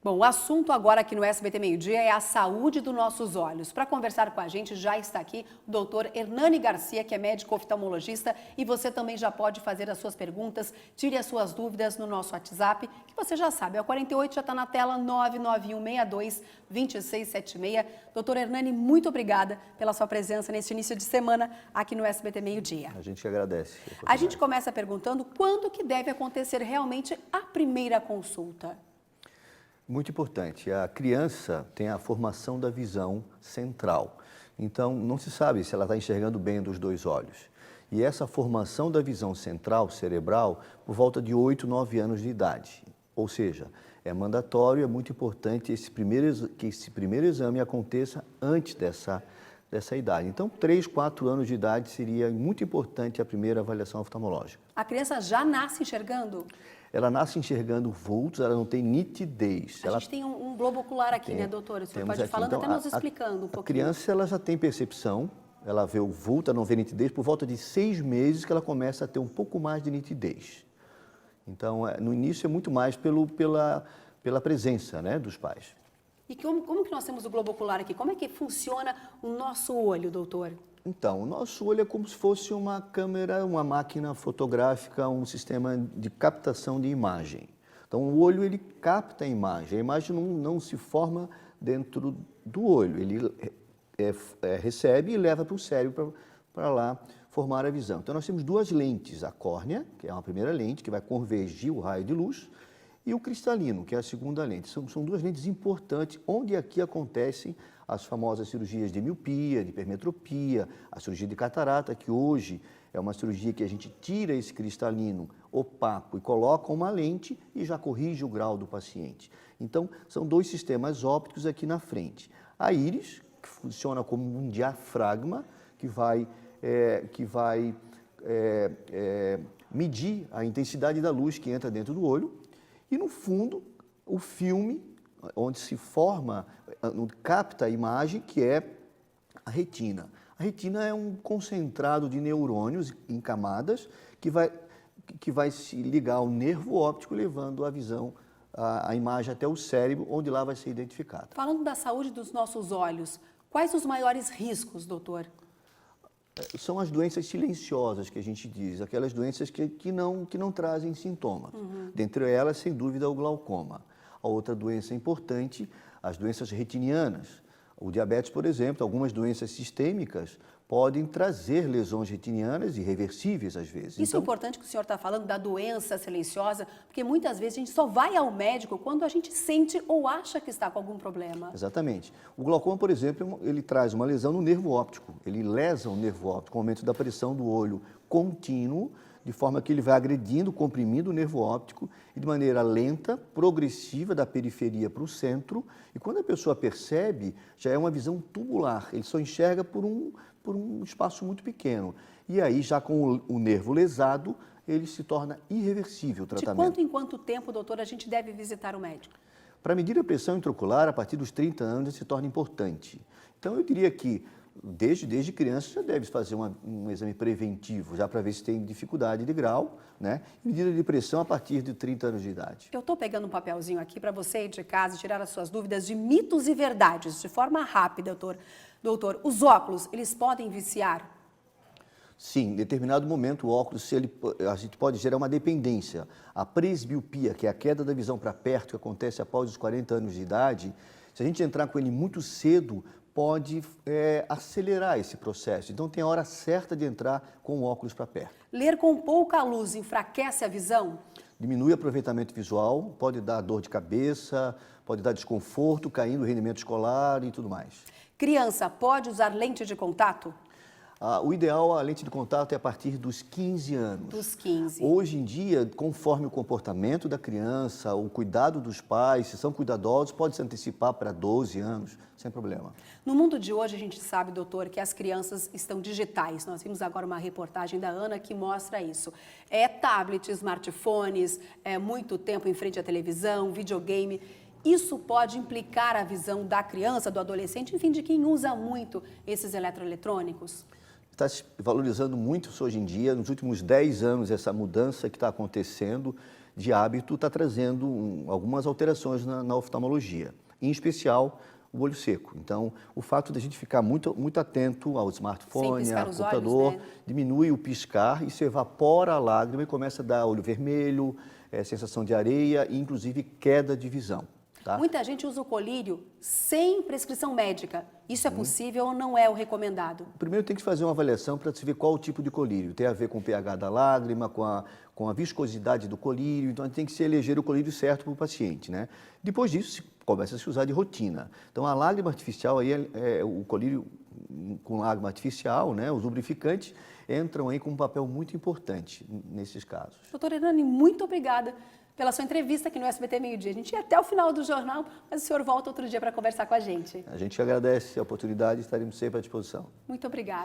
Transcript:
Bom, o assunto agora aqui no SBT Meio Dia é a saúde dos nossos olhos. Para conversar com a gente já está aqui o doutor Hernani Garcia, que é médico oftalmologista, e você também já pode fazer as suas perguntas, tire as suas dúvidas no nosso WhatsApp, que você já sabe, é o 48, já está na tela, 991622676. Doutor Hernani, muito obrigada pela sua presença neste início de semana aqui no SBT Meio Dia. A gente que agradece. A gente começa perguntando quando que deve acontecer realmente a primeira consulta. Muito importante, a criança tem a formação da visão central, então não se sabe se ela está enxergando bem dos dois olhos. E essa formação da visão central, cerebral, por volta de 8, 9 anos de idade. Ou seja, é mandatório, é muito importante que esse primeiro exame aconteça antes dessa idade. Então, 3, 4 anos de idade seria muito importante a primeira avaliação oftalmológica. A criança já nasce enxergando? Ela nasce enxergando vultos, ela não tem nitidez. A gente tem um globo ocular aqui, né, doutora? O senhor pode ir falando, então, até nos explicando um pouquinho. A criança, ela já tem percepção, ela vê o vulto, ela não vê nitidez, por volta de 6 meses que ela começa a ter um pouco mais de nitidez. Então, no início é muito mais pela presença, né, dos pais. E como que nós temos o globo ocular aqui? Como é que funciona o nosso olho, doutor? Então, o nosso olho é como se fosse uma câmera, uma máquina fotográfica, um sistema de captação de imagem. Então, o olho, ele capta a imagem não se forma dentro do olho, ele recebe e leva para o cérebro para lá formar a visão. Então, nós temos duas lentes, a córnea, que é uma primeira lente, que vai convergir o raio de luz, e o cristalino, que é a segunda lente. São duas lentes importantes, onde aqui acontecem as famosas cirurgias de miopia, de hipermetropia, a cirurgia de catarata, que hoje é uma cirurgia que a gente tira esse cristalino opaco e coloca uma lente e já corrige o grau do paciente. Então, são dois sistemas ópticos aqui na frente. A íris, que funciona como um diafragma, que vai medir a intensidade da luz que entra dentro do olho, e no fundo, o filme, onde se forma, capta a imagem, que é a retina. A retina é um concentrado de neurônios em camadas que vai se ligar ao nervo óptico, levando a visão, a imagem até o cérebro, onde lá vai ser identificada. Falando da saúde dos nossos olhos, quais os maiores riscos, doutor? São as doenças silenciosas que a gente diz, aquelas doenças que não trazem sintomas. Dentre elas, sem dúvida, o glaucoma. A outra doença importante, as doenças retinianas. O diabetes, por exemplo, algumas doenças sistêmicas podem trazer lesões retinianas irreversíveis às vezes. Isso é importante que o senhor está falando da doença silenciosa, porque muitas vezes a gente só vai ao médico quando a gente sente ou acha que está com algum problema. Exatamente. O glaucoma, por exemplo, ele traz uma lesão no nervo óptico. Ele lesa o nervo óptico, com o aumento da pressão do olho contínuo, de forma que ele vai agredindo, comprimindo o nervo óptico e de maneira lenta, progressiva, da periferia para o centro. E quando a pessoa percebe, já é uma visão tubular. Ele só enxerga por um espaço muito pequeno. E aí, já com o nervo lesado, ele se torna irreversível o tratamento. De quanto em quanto tempo, doutor, a gente deve visitar o médico? Para medir a pressão intraocular, a partir dos 30 anos, se torna importante. Então, eu diria que desde criança já deve fazer um exame preventivo, já para ver se tem dificuldade de grau, né? E medida de pressão a partir de 30 anos de idade. Eu estou pegando um papelzinho aqui para você ir de casa e tirar as suas dúvidas de mitos e verdades, de forma rápida, doutor. Doutor, os óculos, eles podem viciar? Sim, em determinado momento o óculos, a gente pode gerar uma dependência. A presbiopia, que é a queda da visão para perto, que acontece após os 40 anos de idade, se a gente entrar com ele muito cedo, pode acelerar esse processo. Então, tem a hora certa de entrar com o óculos para perto. Ler com pouca luz enfraquece a visão? Diminui o aproveitamento visual, pode dar dor de cabeça, pode dar desconforto, caindo o rendimento escolar e tudo mais. Criança pode usar lente de contato? O ideal, a lente de contato é a partir dos 15 anos. Dos 15. Hoje em dia, conforme o comportamento da criança, o cuidado dos pais, se são cuidadosos, pode se antecipar para 12 anos, sem problema. No mundo de hoje, a gente sabe, doutor, que as crianças estão digitais. Nós vimos agora uma reportagem da Ana que mostra isso. Tablets, smartphones, muito tempo em frente à televisão, videogame. Isso pode implicar a visão da criança, do adolescente, enfim, de quem usa muito esses eletroeletrônicos? Está se valorizando muito isso hoje em dia, nos últimos 10 anos, essa mudança que está acontecendo de hábito está trazendo algumas alterações na oftalmologia, em especial o olho seco. Então, o fato de a gente ficar muito atento ao smartphone, ao computador, olhos, né? diminui o piscar, isso evapora a lágrima e começa a dar olho vermelho, sensação de areia e, inclusive, queda de visão. Tá? Muita gente usa o colírio sem prescrição médica. Isso é possível ou não é o recomendado? Primeiro tem que fazer uma avaliação para se ver qual o tipo de colírio. Tem a ver com o pH da lágrima, com a viscosidade do colírio, então a gente tem que se eleger o colírio certo para o paciente, né? Depois disso, começa a se usar de rotina. Então a lágrima artificial, aí o colírio com lágrima artificial, né? Os lubrificantes entram aí com um papel muito importante nesses casos. Doutora Hernani, muito obrigada pela sua entrevista aqui no SBT Meio Dia. A gente ia até o final do jornal, mas o senhor volta outro dia para conversar com a gente. A gente agradece a oportunidade e estaremos sempre à disposição. Muito obrigada.